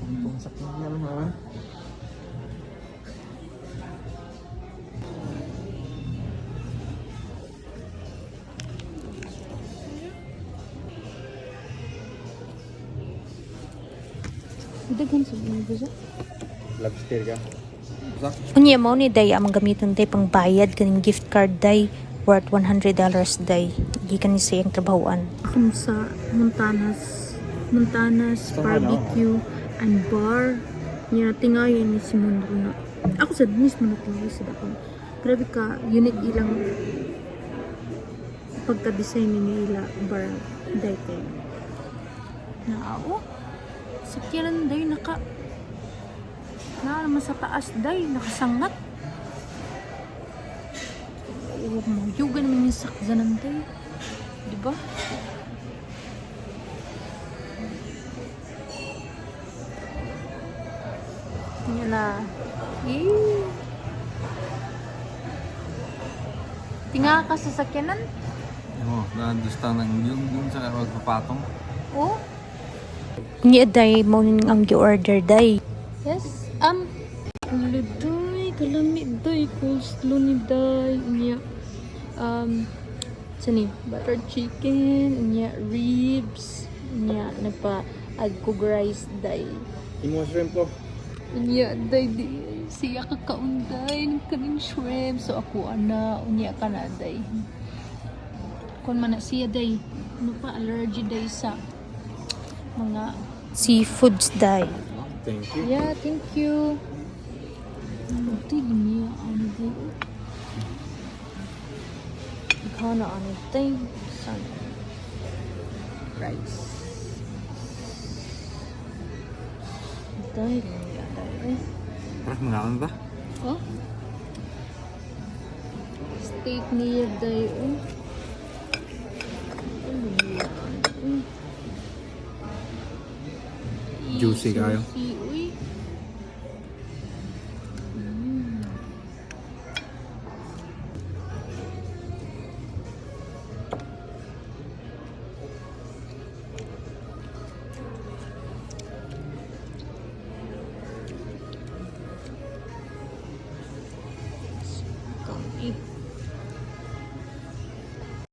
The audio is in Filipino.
Itong sakyan ha. Daghan sa mga gusto. Lobster ka. Basta? Unya mo ni day amang gamiton day pang bayad kaning gift card day worth $100 day. Gikan ni sa iyang trabahoan. Sa Montanas Barbecue and Bar. Niya tingayon ni si Mundo na. Ako sa mismo na tingayon sa dakon. Grabe ka, unique ilang pagka-design ni nila bar day kay. Naaw. Sakyanan day naka naman sa taas day nakasangat. Oh, magyugan naman yung sakyanan day. Diba? Yan na. Tinga ka sa sakyanan? Oo, naandustang ng yung sa magpapatong. Oh? Niya day mo ang gi-order day. Yes. Day, kalamit day, coleslaw ni day. Niya sani, butter chicken, niya ribs, niya nagpa-add ko rice day. Imo shrimp ko. Niya day di siya kakaunday ng kaning shrimp, so ako ana unya ka na day. Kung man na siya day, ano pa allergy day sa mga seafoods day. Thank you. Yeah, thank you. Ito niya ano day. Kana ano day. San rice. Day niya day. Parang mangalan ba? Oh? Steak niya day. Juicy kayo.